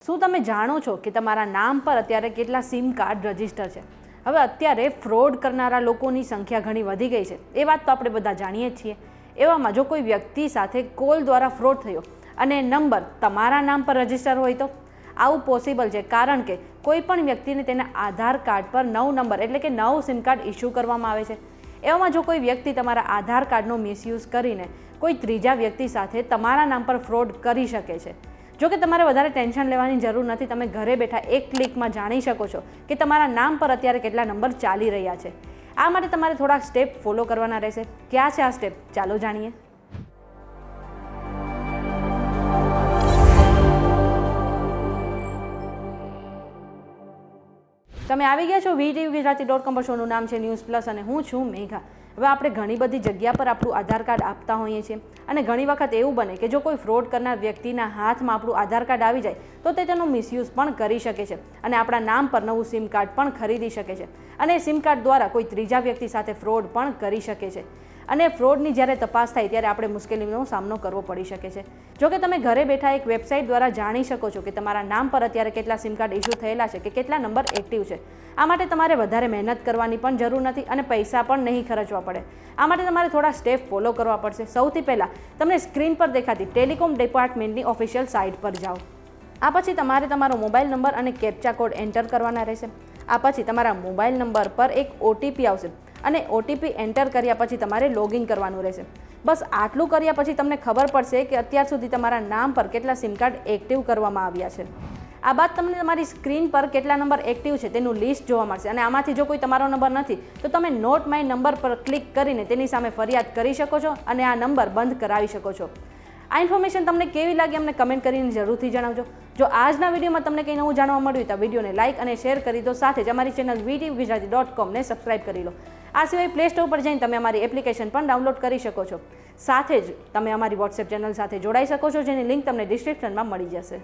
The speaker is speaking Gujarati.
શું તમે જાણો છો કે તમારા નામ પર અત્યારે કેટલા સિમ કાર્ડ રજિસ્ટર છે? હવે અત્યારે ફ્રોડ કરનારા લોકોની સંખ્યા ઘણી વધી ગઈ છે, એ વાત તો આપણે બધા જાણીએ જ છીએ. એવામાં જો કોઈ વ્યક્તિ સાથે કોલ દ્વારા ફ્રોડ થયો અને નંબર તમારા નામ પર રજિસ્ટર હોય તો આવું પોસિબલ છે, કારણ કે કોઈ પણ વ્યક્તિને તેના આધાર કાર્ડ પર નવો નંબર એટલે કે નવું સિમ કાર્ડ ઇસ્યુ કરવામાં આવે છે. એવામાં જો કોઈ વ્યક્તિ તમારા આધાર કાર્ડનો મિસયુઝ કરીને કોઈ ત્રીજા વ્યક્તિ સાથે તમારા નામ પર ફ્રોડ કરી શકે છે. જો કે તમારે વધારે ટેન્શન લેવાની જરૂર નથી. તમે ઘરે બેઠા એક ક્લિકમાં જાણી શકો છો કે તમારા નામ પર અત્યારે કેટલા નંબર ચાલી રહ્યા છે. આ માટે તમારે થોડા સ્ટેપ ફોલો કરવાના રહેશે. ક્યાં છે આ સ્ટેપ? ચાલો જાણીએ. તમે આવી ગયા છો VTVGujarati.com પર. શોનું નામ છે ન્યૂઝ પ્લસ અને હું છું મેઘા. હવે આપણે ઘણી બધી જગ્યા પર આપણું આધાર કાર્ડ આપતા હોઈએ છીએ અને ઘણી વખત એવું બને કે જો કોઈ ફ્રોડ કરનાર વ્યક્તિના હાથમાં આપણું આધાર કાર્ડ આવી જાય તો તે તેનો મિસયુઝ પણ કરી શકે છે અને આપણા નામ પર નવું સિમ કાર્ડ પણ ખરીદી શકે છે અને સિમ કાર્ડ દ્વારા કોઈ ત્રીજા વ્યક્તિ સાથે ફ્રોડ પણ કરી શકે છે. અને ફ્રોડની જ્યારે તપાસ થાય ત્યારે આપણે મુશ્કેલીનો સામનો કરવો પડી શકે છે. જો કે તમે ઘરે બેઠા એક વેબસાઇટ દ્વારા જાણી શકો છો કે તમારા નામ પર અત્યારે કેટલા સિમ કાર્ડ ઇસ્યુ થયેલા છે કે કેટલા નંબર એક્ટિવ છે. આ માટે તમારે વધારે મહેનત કરવાની પણ જરૂર નથી અને પૈસા પણ નહીં ખર્ચવા પડે. આ માટે તમારે થોડા સ્ટેપ ફોલો કરવા પડશે. સૌથી પહેલાં તમને સ્ક્રીન પર દેખાતી ટેલિકોમ ડિપાર્ટમેન્ટની ઓફિશિયલ સાઇટ પર જાઓ. આ પછી તમારે તમારો મોબાઈલ નંબર અને કેપ્ચા કોડ એન્ટર કરવાના રહેશે. આ પછી તમારા મોબાઈલ નંબર પર એક OTP આવશે અને OTP એન્ટર કર્યા પછી તમારે લોગિન કરવાનું રહેશે. બસ આટલું કર્યા પછી તમને ખબર પડશે કે અત્યાર સુધી તમારા નામ પર કેટલા સિમ કાર્ડ એક્ટિવ કરવામાં આવ્યા છે. આ બાદ તમને તમારી સ્ક્રીન પર કેટલા નંબર એક્ટિવ છે તેનું લિસ્ટ જોવા મળશે અને આમાંથી જો કોઈ તમારો નંબર નથી તો તમે નોટ માય નંબર પર ક્લિક કરીને તેની સામે ફરિયાદ કરી શકો છો અને આ નંબર બંધ કરાવી શકો છો. આ ઇન્ફોર્મેશન તમને કેવી લાગી અમને કમેન્ટ કરીને જરૂરથી જણાવજો. જો આજના વિડીયોમાં તમને કંઈ નવું જાણવા મળ્યું તો વિડીયોને લાઇક અને શેર કરી દો. સાથે જ અમારી ચેનલ VTVGujarati.com ને સબસ્ક્રાઇબ કરી લો. આ સિવાય પ્લે સ્ટોર પર જઈને તમે અમારી એપ્લિકેશન પણ ડાઉનલોડ કરી શકો છો. સાથે જ તમે અમારી વોટ્સએપ ચેનલ સાથે જોડાઈ શકો છો, જેની લિંક તમને ડિસ્ક્રિપ્શનમાં મળી જશે.